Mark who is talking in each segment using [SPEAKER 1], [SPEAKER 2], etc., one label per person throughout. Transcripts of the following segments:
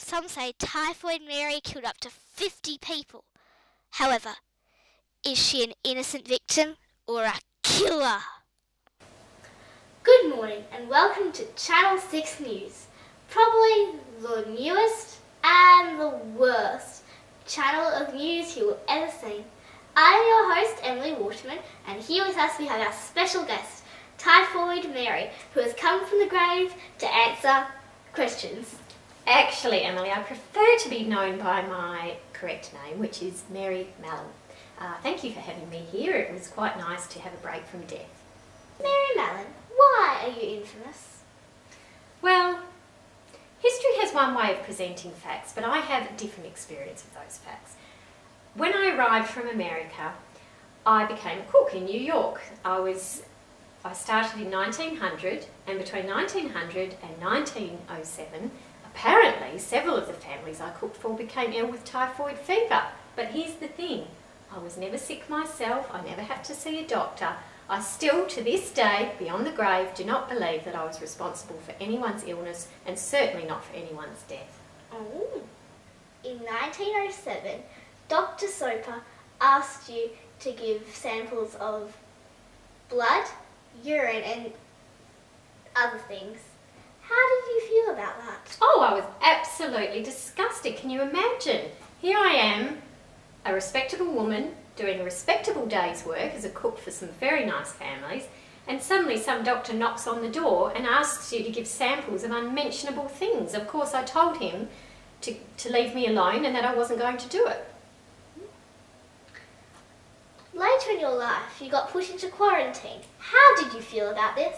[SPEAKER 1] Some say Typhoid Mary killed up to 50 people. However, is she an innocent victim or a killer? Good morning and welcome to Channel 6 News. Probably the newest and the worst channel of news you will ever see. I'm your host, Emily Waterman, and here with us we have our special guest, Typhoid Mary, who has come from the grave to answer questions.
[SPEAKER 2] Actually, Emily, I prefer to be known by my correct name, which is Mary Mallon. Thank you for having me here. It was quite nice to have a break from death.
[SPEAKER 1] Mary Mallon, why are you infamous?
[SPEAKER 2] Well, history has one way of presenting facts, but I have a different experience of those facts. When I arrived from America, I became a cook in New York. I started in 1900, and between 1900 and 1907, apparently several of the families I cooked for became ill with typhoid fever. But here's the thing, I was never sick myself, I never had to see a doctor. I still, to this day, beyond the grave, do not believe that I was responsible for anyone's illness, and certainly not for anyone's death.
[SPEAKER 1] Oh. In 1907, Dr. Soper asked you to give samples of blood, urine and other things. How did you feel about that?
[SPEAKER 2] Oh, I was absolutely disgusted. Can you imagine? Here I am, a respectable woman, doing a respectable day's work as a cook for some very nice families, and suddenly some doctor knocks on the door and asks you to give samples of unmentionable things. Of course, I told him to leave me alone and that I wasn't going to do it.
[SPEAKER 1] Later in your life, you got put into quarantine. How did you feel about this?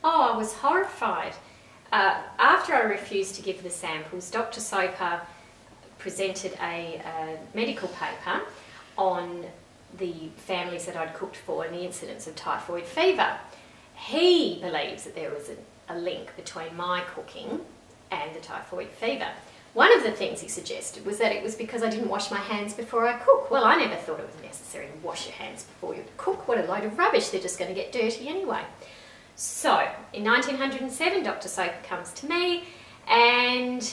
[SPEAKER 2] Oh, I was horrified. After I refused to give the samples, Dr. Soper presented a medical paper on the families that I'd cooked for and the incidence of typhoid fever. He believes that there was a link between my cooking and the typhoid fever. One of the things he suggested was that it was because I didn't wash my hands before I cook. Well, I never thought it was necessary to wash your hands before you cook. What a load of rubbish, they're just going to get dirty anyway. So, in 1907, Dr. Soper comes to me and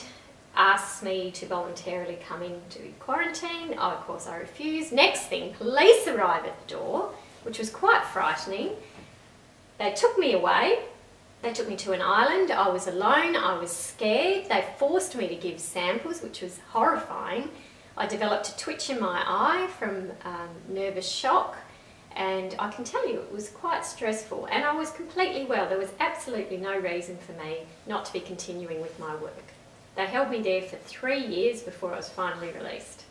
[SPEAKER 2] asks me to voluntarily come into quarantine. Oh, of course, I refused. Next thing, police arrive at the door, which was quite frightening. They took me away. They took me to an island. I was alone. I was scared. They forced me to give samples, which was horrifying. I developed a twitch in my eye from nervous shock. And I can tell you it was quite stressful, and I was completely well. There was absolutely no reason for me not to be continuing with my work. They held me there for 3 years before I was finally released.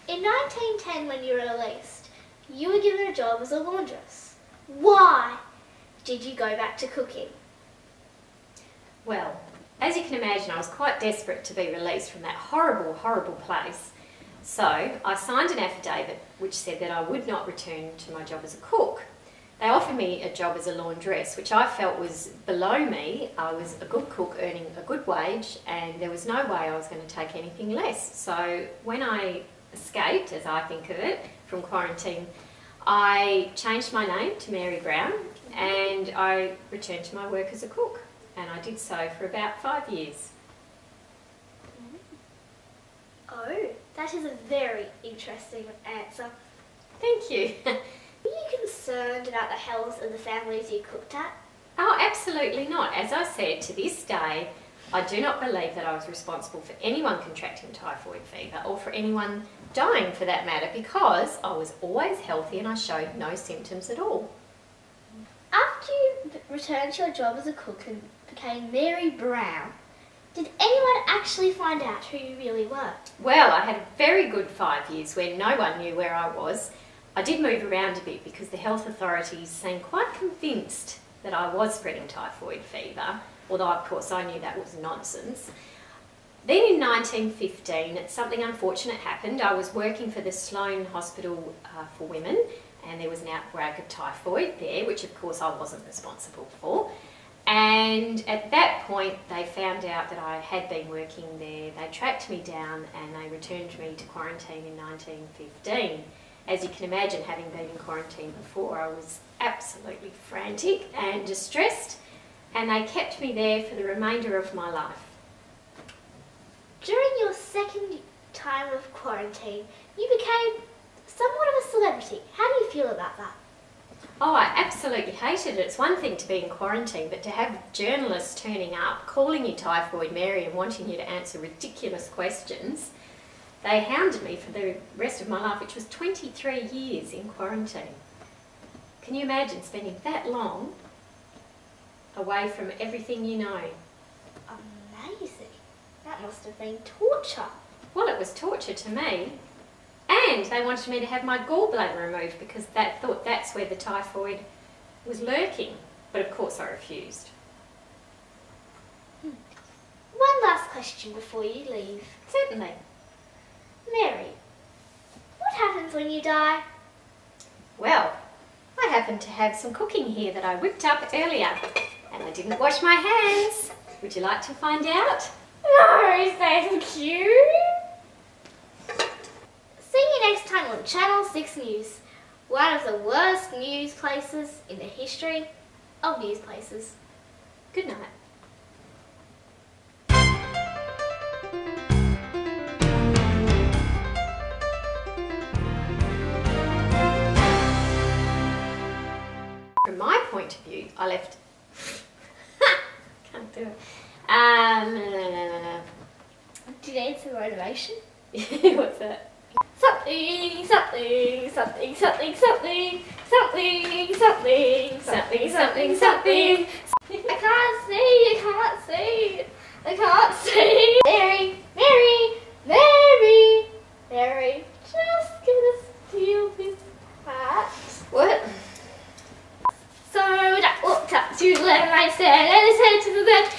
[SPEAKER 1] In 1910, when you were released, you were given a job as a laundress. Why did you go back to cooking?
[SPEAKER 2] Well, as you can imagine, I was quite desperate to be released from that horrible, horrible place. So I signed an affidavit which said that I would not return to my job as a cook. They offered me a job as a laundress, which I felt was below me. I was a good cook earning a good wage, and there was no way I was going to take anything less. So when I escaped, as I think of it, from quarantine, I changed my name to Mary Brown and I returned to my work as a cook. And I did so for about 5 years.
[SPEAKER 1] Oh, that is a very interesting answer.
[SPEAKER 2] Thank you.
[SPEAKER 1] Were you concerned about the health of the families you cooked at?
[SPEAKER 2] Oh, absolutely not. As I said, to this day, I do not believe that I was responsible for anyone contracting typhoid fever or for anyone dying for that matter, because I was always healthy and I showed no symptoms at all.
[SPEAKER 1] After you returned to your job as a cook and became Mary Brown, did anyone actually find out who you really were?
[SPEAKER 2] Well, I had a very good 5 years when no one knew where I was. I did move around a bit because the health authorities seemed quite convinced that I was spreading typhoid fever, although of course I knew that was nonsense. Then in 1915, something unfortunate happened. I was working for the Sloan Hospital for Women, and there was an outbreak of typhoid there, which of course I wasn't responsible for. And at that point, they found out that I had been working there. They tracked me down and they returned me to quarantine in 1915. As you can imagine, having been in quarantine before, I was absolutely frantic and distressed, and they kept me there for the remainder of my life.
[SPEAKER 1] quarantine, you became somewhat of a celebrity. How do you feel about that?
[SPEAKER 2] Oh, I absolutely hated it. It's one thing to be in quarantine, but to have journalists turning up, calling you Typhoid Mary and wanting you to answer ridiculous questions, they hounded me for the rest of my life, which was 23 years in quarantine. Can you imagine spending that long away from everything you know?
[SPEAKER 1] Amazing. That must have been torture.
[SPEAKER 2] Well, it was torture to me. And they wanted me to have my gallbladder removed because they thought that's where the typhoid was lurking. But of course I refused.
[SPEAKER 1] One last question before you leave.
[SPEAKER 2] Certainly.
[SPEAKER 1] Mary, what happens when you die?
[SPEAKER 2] Well, I happen to have some cooking here that I whipped up earlier. And I didn't wash my hands. Would you like to find out?
[SPEAKER 1] No, thank you. See you next time on Channel 6 News, one of the worst news places in the history of news places.
[SPEAKER 2] Good night. From my point of view, I left... Can't do it.
[SPEAKER 1] Do you need some motivation?
[SPEAKER 2] What's that?
[SPEAKER 1] Something, something, something, something, something, something, something, something, something, something. I can't see, I can't see, I can't see. Mary, Mary, Mary, Mary, just gonna steal this hat.
[SPEAKER 2] What?
[SPEAKER 1] So Jack walked up to the left and I said, and his head to the left.